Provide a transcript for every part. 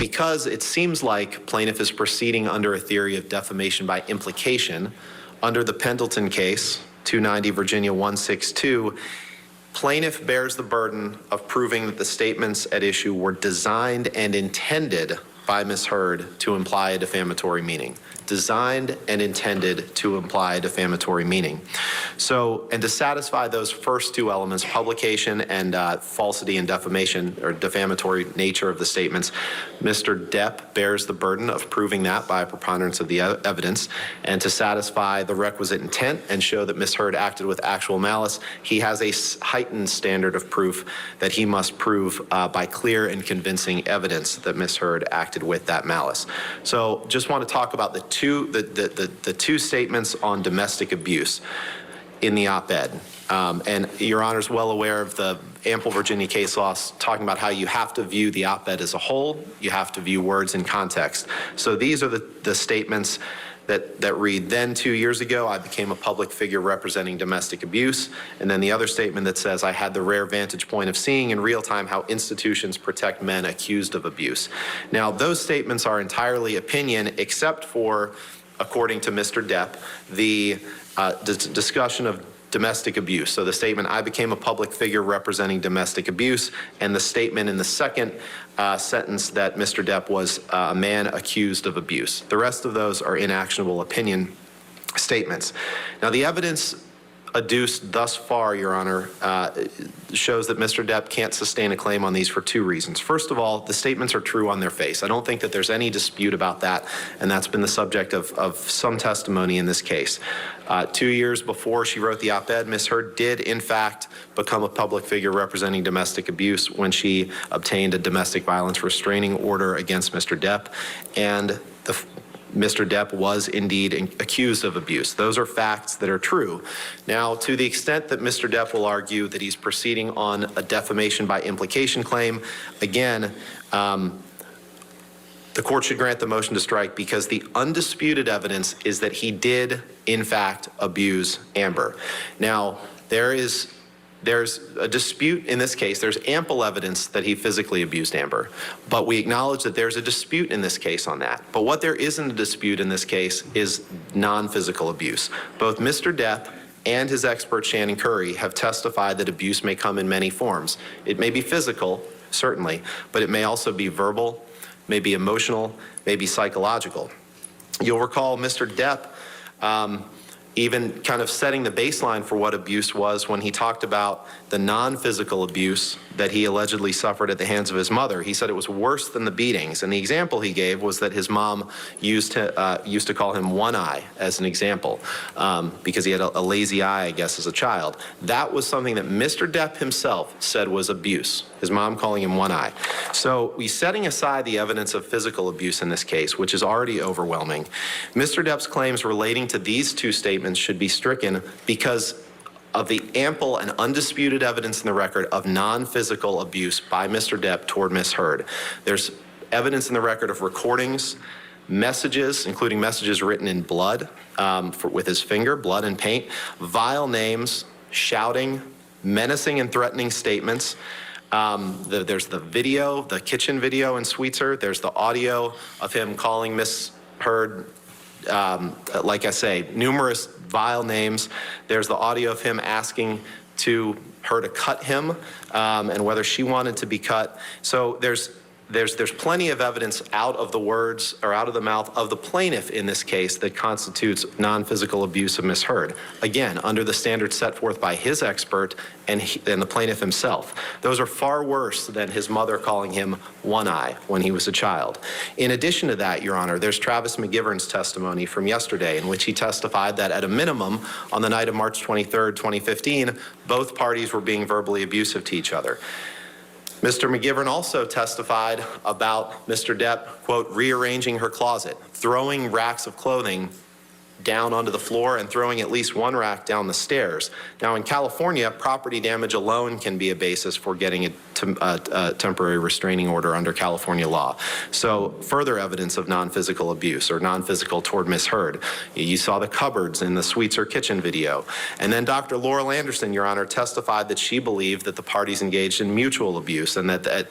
because it seems like plaintiff is proceeding under a theory of defamation by implication, under the Pendleton case, 290 Virginia 162, plaintiff bears the burden of proving that the statements at issue were designed and intended by Ms. Heard to imply a defamatory meaning. Designed and intended to imply a defamatory meaning. So, and to satisfy those first two elements, publication and falsity and defamation or defamatory nature of the statements, Mr. Depp bears the burden of proving that by a preponderance of the evidence. And to satisfy the requisite intent and show that Ms. Heard acted with actual malice, he has a heightened standard of proof that he must prove by clear and convincing evidence that Ms. Heard acted with that malice. So just want to talk about the two statements on domestic abuse in the op-ed. And Your Honor's well aware of the ample Virginia case law talking about how you have to view the op-ed as a whole, you have to view words in context. So these are the statements that read, then 2 years ago, I became a public figure representing domestic abuse. And then the other statement that says, I had the rare vantage point of seeing in real time how institutions protect men accused of abuse. Now, those statements are entirely opinion, except for, according to Mr. Depp, the discussion of domestic abuse. So the statement, I became a public figure representing domestic abuse, and the statement in the second sentence that Mr. Depp was a man accused of abuse. The rest of those are inactionable opinion statements. Now, the evidence adduced thus far, Your Honor, shows that Mr. Depp can't sustain a claim on these for two reasons. First of all, the statements are true on their face. I don't think that there's any dispute about that, and that's been the subject of some testimony in this case. 2 years before she wrote the op-ed, Ms. Heard did, in fact, become a public figure representing domestic abuse when she obtained a domestic violence restraining order against Mr. Depp, and Mr. Depp was indeed accused of abuse. Those are facts that are true. Now, to the extent that Mr. Depp will argue that he's proceeding on a defamation by implication claim, again, the court should grant the motion to strike because the undisputed evidence is that he did, in fact, abuse Amber. Now, there's a dispute in this case. There's ample evidence that he physically abused Amber, but we acknowledge that there's a dispute in this case on that. But what there isn't a dispute in this case is non-physical abuse. Both Mr. Depp and his expert Shannon Curry have testified that abuse may come in many forms. It may be physical, certainly, but it may also be verbal, may be emotional, may be psychological. You'll recall Mr. Depp even kind of setting the baseline for what abuse was when he talked about the non-physical abuse that he allegedly suffered at the hands of his mother. He said it was worse than the beatings, and the example he gave was that his mom used to call him One Eye as an example because he had a lazy eye, I guess, as a child. That was something that Mr. Depp himself said was abuse, his mom calling him One Eye. So we setting aside the evidence of physical abuse in this case, which is already overwhelming, Mr. Depp's claims relating to these two statements should be stricken because of the ample and undisputed evidence in the record of non-physical abuse by Mr. Depp toward Ms. Heard. There's evidence in the record of recordings, messages, including messages written in blood with his finger, blood and paint, vile names, shouting, menacing and threatening statements. There's the video, the kitchen video in Sweetser. There's the audio of him calling Ms. Heard, like I say, numerous vile names. There's the audio of him asking her to cut him and whether she wanted to be cut. So there's plenty of evidence out of the words or out of the mouth of the plaintiff in this case that constitutes non-physical abuse of Ms. Heard. Again, under the standards set forth by his expert and the plaintiff himself. Those are far worse than his mother calling him One Eye when he was a child. In addition to that, Your Honor, there's Travis McGivern's testimony from yesterday in which he testified that at a minimum on the night of March 23rd, 2015, both parties were being verbally abusive to each other. Mr. McGivern also testified about Mr. Depp, quote, rearranging her closet, throwing racks of clothing down onto the floor and throwing at least one rack down the stairs. Now in California, property damage alone can be a basis for getting a temporary restraining order under California law. So further evidence of non-physical abuse or non-physical toward Ms. Heard. You saw the cupboards in the Sweetser kitchen video. And then Dr. Laurel Anderson, Your Honor, testified that she believed that the parties engaged in mutual abuse and that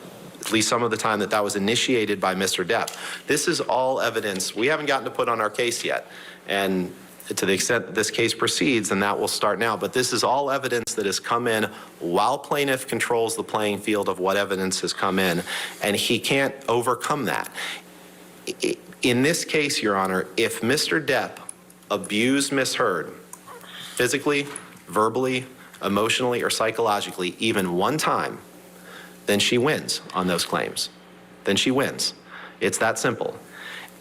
at least some of the time that was initiated by Mr. Depp. This is all evidence. We haven't gotten to put on our case yet. And to the extent that this case proceeds, then that will start now. But this is all evidence that has come in while plaintiff controls the playing field of what evidence has come in, and he can't overcome that. In this case, Your Honor, if Mr. Depp abused Ms. Heard physically, verbally, emotionally, or psychologically even one time, then she wins on those claims. Then she wins. It's that simple.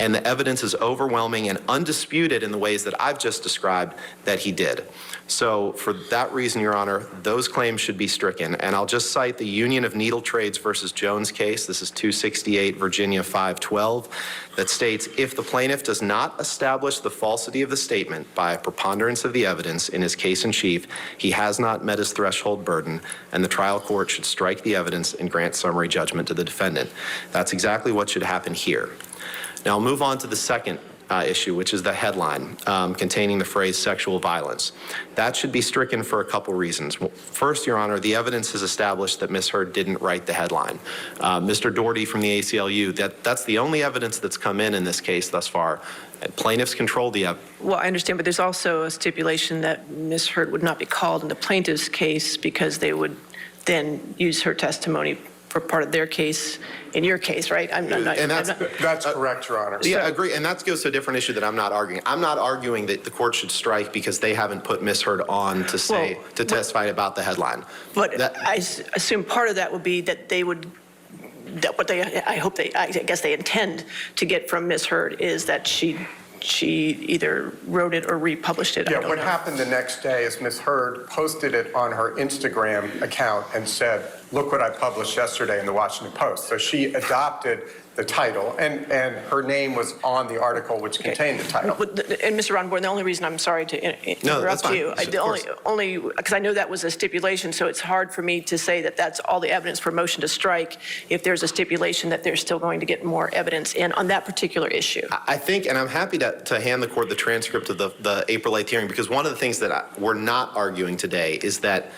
And the evidence is overwhelming and undisputed in the ways that I've just described that he did. So for that reason, Your Honor, those claims should be stricken. And I'll just cite the Union of Needle Trades versus Jones case. This is 268 Virginia 512 that states, if the plaintiff does not establish the falsity of the statement by a preponderance of the evidence in his case in chief, he has not met his threshold burden, and the trial court should strike the evidence and grant summary judgment to the defendant. That's exactly what should happen here. Now I'll move on to the second issue, which is the headline containing the phrase sexual violence. That should be stricken for a couple reasons. Well, first, Your Honor, the evidence has established that Ms. Heard didn't write the headline. Mr. Doherty from the ACLU, that's the only evidence that's come in this case thus far. Plaintiffs control the evidence. Well, I understand, but there's also a stipulation that Ms. Heard would not be called in the plaintiff's case because they would then use her testimony for part of their case in your case, right? That's correct, Your Honor. Yeah, I agree, and that goes to a different issue that I'm not arguing. I'm not arguing that the court should strike because they haven't put Ms. Heard on to testify about the headline. But I assume part of that would be that they would, I guess they intend to get from Ms. Heard is that she either wrote it or republished it. Yeah, what happened the next day is Ms. Heard posted it on her Instagram account and said, look what I published yesterday in the Washington Post. So she adopted the title, and her name was on the article which contained the title. And Mr. Ronborn, the only reason I'm sorry to interrupt you, only because I know that was a stipulation, so it's hard for me to say that that's all the evidence for motion to strike if there's a stipulation that they're still going to get more evidence in on that particular issue. I think, and I'm happy to hand the court the transcript of the April 8th hearing, because one of the things that we're not arguing today is that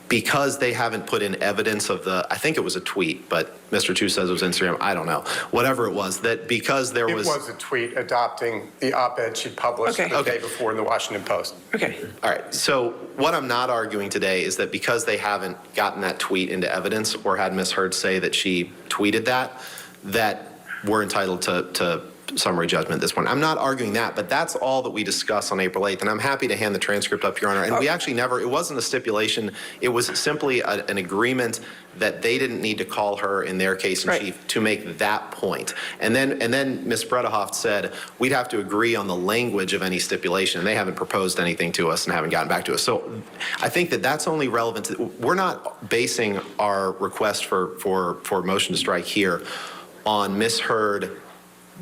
because they haven't put in evidence of I think it was a tweet, but Mr. Chu says it was Instagram, I don't know, whatever it was, that because there was... It was a tweet adopting the op-ed she published the day before in the Washington Post. Okay. All right. So what I'm not arguing today is that because they haven't gotten that tweet into evidence or had Ms. Heard say that she tweeted that we're entitled to summary judgment at this point. I'm not arguing that, but that's all that we discussed on April 8th, and I'm happy to hand the transcript up, Your Honor. And we actually never, it wasn't a stipulation, it was simply an agreement that they didn't need to call her in their case in chief to make that point. And then Ms. Bredehoft said, we'd have to agree on the language of any stipulation, and they haven't proposed anything to us and haven't gotten back to us. So I think that that's only relevant to, we're not basing our request for motion to strike here on Ms. Heard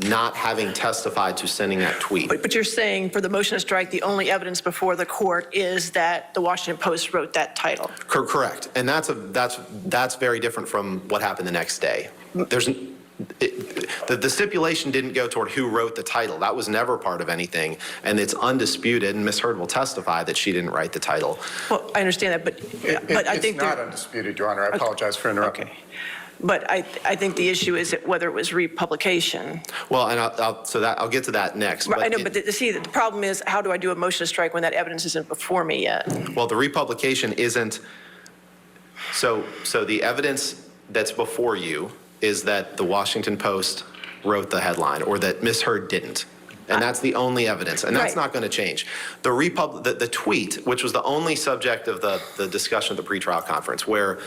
not having testified to sending that tweet. But you're saying for the motion to strike, the only evidence before the court is that the Washington Post wrote that title. Correct, and that's very different from what happened the next day. The stipulation didn't go toward who wrote the title. That was never part of anything, and it's undisputed, and Ms. Heard will testify that she didn't write the title. Well, I understand that, but I think it's not undisputed, Your Honor. I apologize for interrupting. Okay. But I think the issue is whether it was republication. Well, and I'll get to that next. Right, I know, but the problem is, how do I do a motion to strike when that evidence isn't before me yet? Well, the republication isn't. So the evidence that's before you is that the Washington Post wrote the headline, or that Ms. Heard didn't. And that's the only evidence, and that's not going to change. The tweet, which was the only subject of the discussion at the pretrial conference, where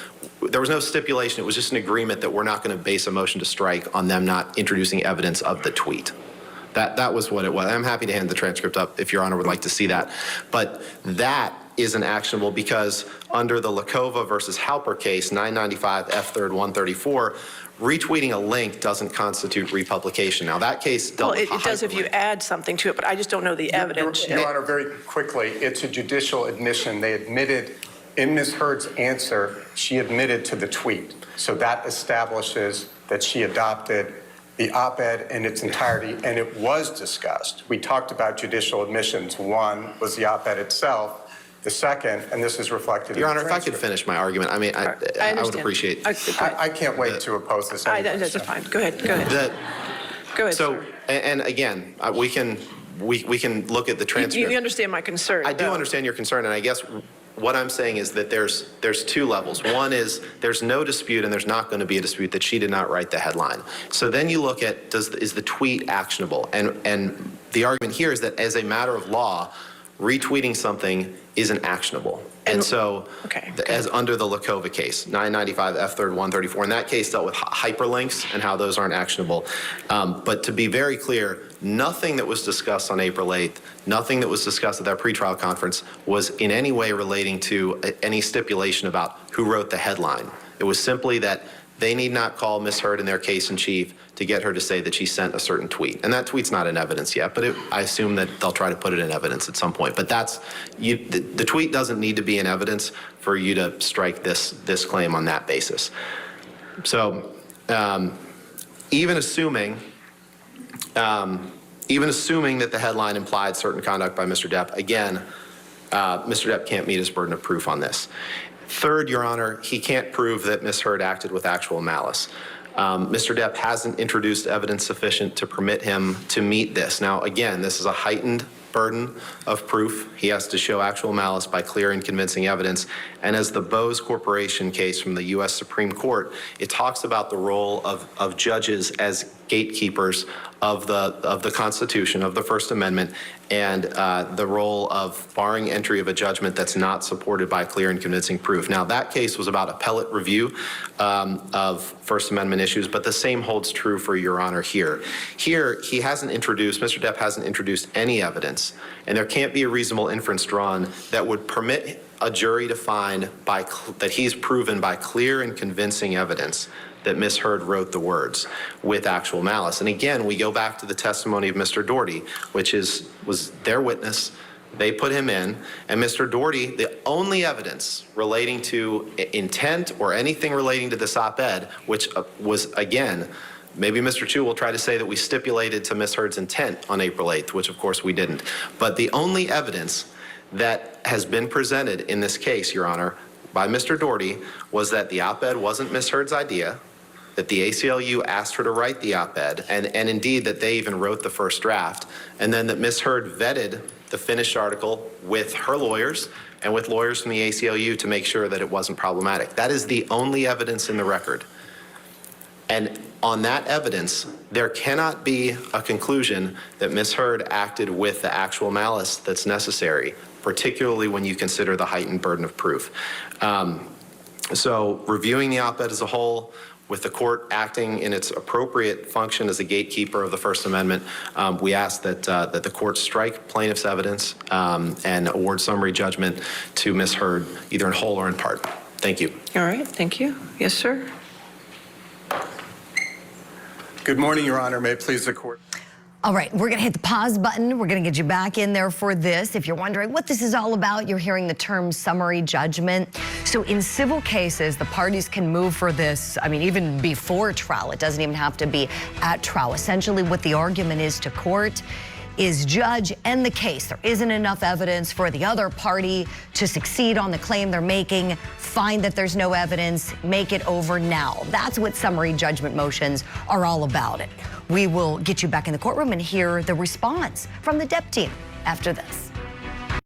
there was no stipulation, it was just an agreement that we're not going to base a motion to strike on them not introducing evidence of the tweet. That was what it was. I'm happy to hand the transcript up if Your Honor would like to see that. But that isn't actionable because under the Lakova versus Halper case, 995 F3rd 134, retweeting a link doesn't constitute republication. Now that case dealt with it does if you add something to it, but I just don't know the evidence. Your Honor, very quickly, it's a judicial admission. They admitted in Ms. Heard's answer, she admitted to the tweet. So that establishes that she adopted the op-ed in its entirety, and it was discussed. We talked about judicial admissions. One was the op-ed itself. The second, and this is reflected Your in the Honor, if I could transcript. finish my argument, I mean, I would understand. appreciate. I can't wait to oppose this. anyway, That's so. fine. Go ahead. Go ahead. Go ahead, So, sir. and again, we can look at the transcript. You understand my concern. I do though. understand your concern, and I guess what I'm saying is that there's two levels. One is there's no dispute, and there's not going to be a dispute that she did not write the headline. So then you look at is the tweet actionable? And the argument here is that as a matter of law, retweeting something isn't actionable. And so, okay. as under the Lakova case, 995 F3rd 134, and that case dealt with hyperlinks and how those aren't actionable. But to be very clear, nothing that was discussed on April 8th, nothing that was discussed at that pretrial conference was in any way relating to any stipulation about who wrote the headline. It was simply that they need not call Ms. Heard in their case in chief to get her to say that she sent a certain tweet. And that tweet's not in evidence yet, but I assume that they'll try to put it in evidence at some point. But the tweet doesn't need to be in evidence for you to strike this claim on that basis. So even assuming that the headline implied certain conduct by Mr. Depp, again, Mr. Depp can't meet his burden of proof on this. Third, Your Honor, he can't prove that Ms. Heard acted with actual malice. Mr. Depp hasn't introduced evidence sufficient to permit him to meet this. Now, again, this is a heightened burden of proof. He has to show actual malice by clear and convincing evidence. And as the Bose Corporation case from the U.S. Supreme Court, it talks about the role of judges as gatekeepers of the Constitution, of the First Amendment, and the role of barring entry of a judgment that's not supported by clear and convincing proof. Now, that case was about appellate review of First Amendment issues, but the same holds true for Your Honor here. Here, Mr. Depp hasn't introduced any evidence, and there can't be a reasonable inference drawn that would permit a jury to find that he's proven by clear and convincing evidence that Ms. Heard wrote the words with actual malice. And again, we go back to the testimony of Mr. Doherty, which was their witness. They put him in, and Mr. Doherty, the only evidence relating to intent or anything relating to this op-ed, which was, again, maybe Mr. Chu will try to say that we stipulated to Ms. Heard's intent on April 8th, which of course we didn't. But the only evidence that has been presented in this case, Your Honor, by Mr. Doherty was that the op-ed wasn't Ms. Heard's idea, that the ACLU asked her to write the op-ed, and indeed that they even wrote the first draft, and then that Ms. Heard vetted the finished article with her lawyers and with lawyers from the ACLU to make sure that it wasn't problematic. That is the only evidence in the record. And on that evidence, there cannot be a conclusion that Ms. Heard acted with the actual malice that's necessary, particularly when you consider the heightened burden of proof. So reviewing the op-ed as a whole, with the court acting in its appropriate function as a gatekeeper of the First Amendment, we ask that the court strike plaintiff's evidence and award summary judgment to Ms. Heard, either in whole or in part. Thank you. All right. Thank you. Yes, sir. Good morning, Your Honor. May it please the court. All right, we're going to hit the pause button. We're going to get you back in there for this. If you're wondering what this is all about, you're hearing the term summary judgment. So in civil cases, the parties can move for this, I mean, even before trial. It doesn't even have to be at trial. Essentially, what the argument is to court is judge, end the case. There isn't enough evidence for the other party to succeed on the claim they're making. Find that there's no evidence, make it over now. That's what summary judgment motions are all about. We will get you back in the courtroom and hear the response from the Depp team after this.